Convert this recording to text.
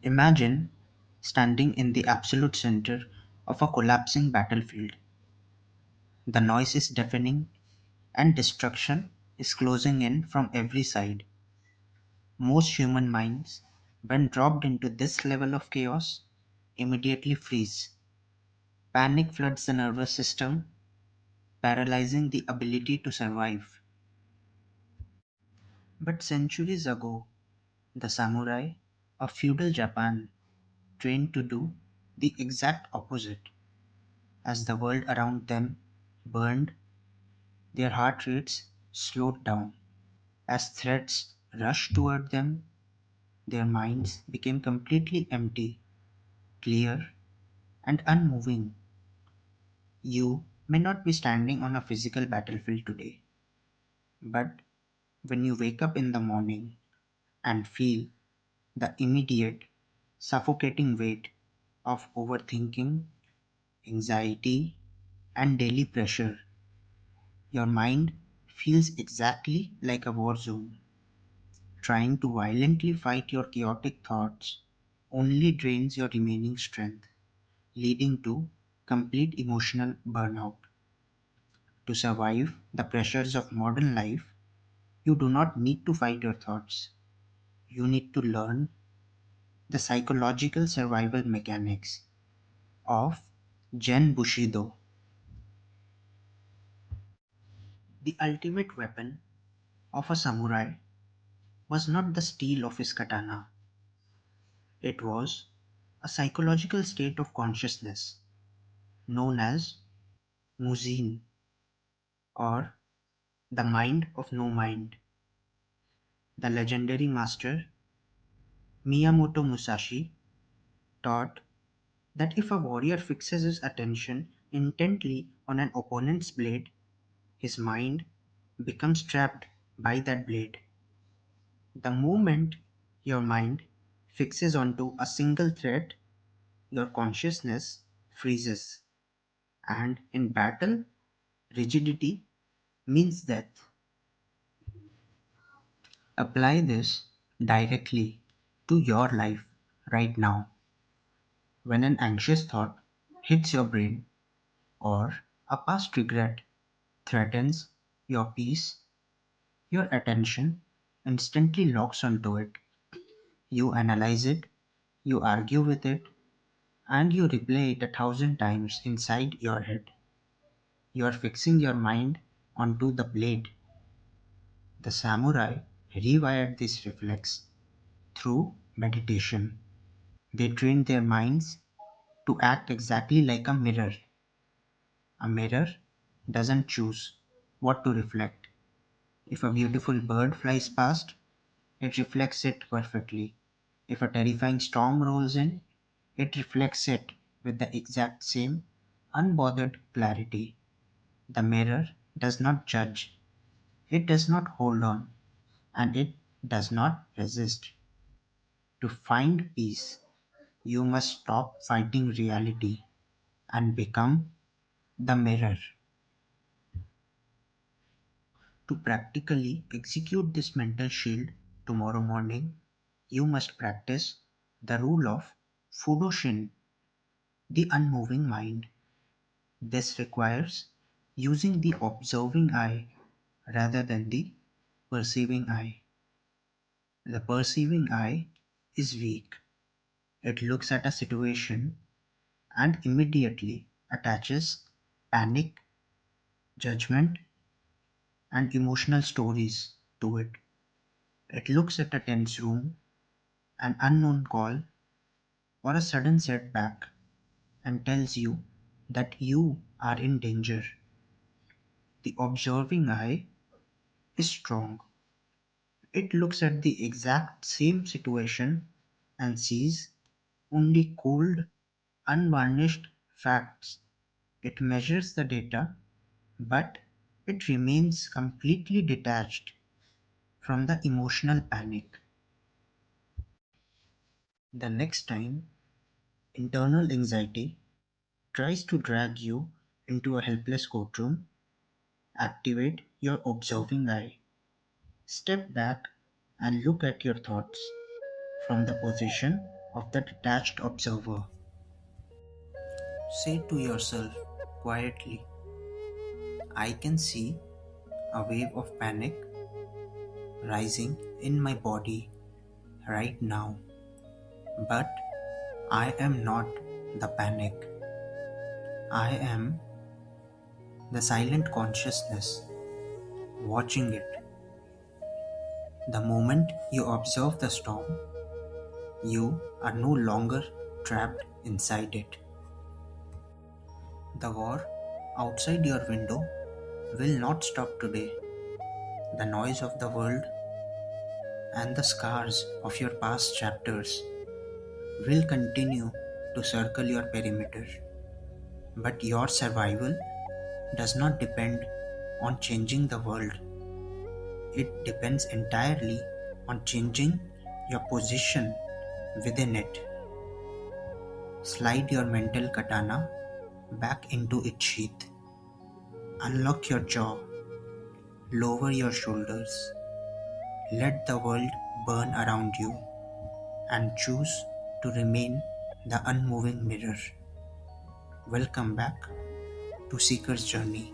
Imagine standing in the absolute center of a collapsing battlefield. The noise is deafening and destruction is closing in from every side. Most human minds, when dropped into this level of chaos, immediately freeze. Panic floods the nervous system, paralyzing the ability to survive. But centuries ago, the samurai of feudal Japan trained to do the exact opposite. As the world around them burned, their heart rates slowed down. As threats rushed toward them, their minds became completely empty, clear, and unmoving. You may not be standing on a physical battlefield today, but when you wake up in the morning and feel the immediate, suffocating weight of overthinking, anxiety, and daily pressure, your mind feels exactly like a war zone. Trying to violently fight your chaotic thoughts only drains your remaining strength, leading to complete emotional burnout. To survive the pressures of modern life, you do not need to fight your thoughts. You need to learn the psychological survival mechanics of Zen Bushido. The ultimate weapon of a samurai was not the steel of his katana, it was a psychological state of consciousness known as Muzhin, or the mind of no mind. The legendary master Miyamoto Musashi taught that if a warrior fixes his attention intently on an opponent's blade, his mind becomes trapped by that blade. The moment your mind fixes onto a single thread, your consciousness freezes. And in battle, rigidity means death. Apply this directly to your life right now. When an anxious thought hits your brain or a past regret threatens your peace, your attention instantly locks onto it. You analyze it, you argue with it, and you replay it 1,000 times inside your head. You are fixing your mind onto the blade. The samurai rewired this reflex through meditation. They trained their minds to act exactly like a mirror. A mirror doesn't choose what to reflect. If a beautiful bird flies past, it reflects it perfectly. If a terrifying storm rolls in, it reflects it with the exact same unbothered clarity. The mirror does not judge, it does not hold on, and it does not resist. To find peace, you must stop fighting reality and become the mirror. To practically execute this mental shield tomorrow morning, you must practice the rule of Fudoshin, the unmoving mind. This requires using the observing eye rather than the perceiving eye. The perceiving eye is weak. It looks at a situation and immediately attaches panic, judgment, and emotional stories to it. It looks at a tense room, an unknown call, or a sudden setback and tells you that you are in danger. The observing eye is strong. It looks at the exact same situation and sees only cold, unvarnished facts. It measures the data, but it remains completely detached from the emotional panic. The next time internal anxiety tries to drag you into a helpless courtroom, activate your observing eye. Step back and look at your thoughts from the position of the detached observer. Say to yourself quietly, I can see a wave of panic rising in my body right now, but I am not the panic. I am the silent consciousness watching it. The moment you observe the storm, you are no longer trapped inside it. The war outside your window will not stop today. The noise of the world and the scars of your past chapters will continue to circle your perimeter. But your survival does not depend on changing the world. It depends entirely on changing your position within it. Slide your mental katana back into its sheath. Unlock your jaw. Lower your shoulders. Let the world burn around you and choose to remain the unmoving mirror. Welcome back to Seeker's Journey.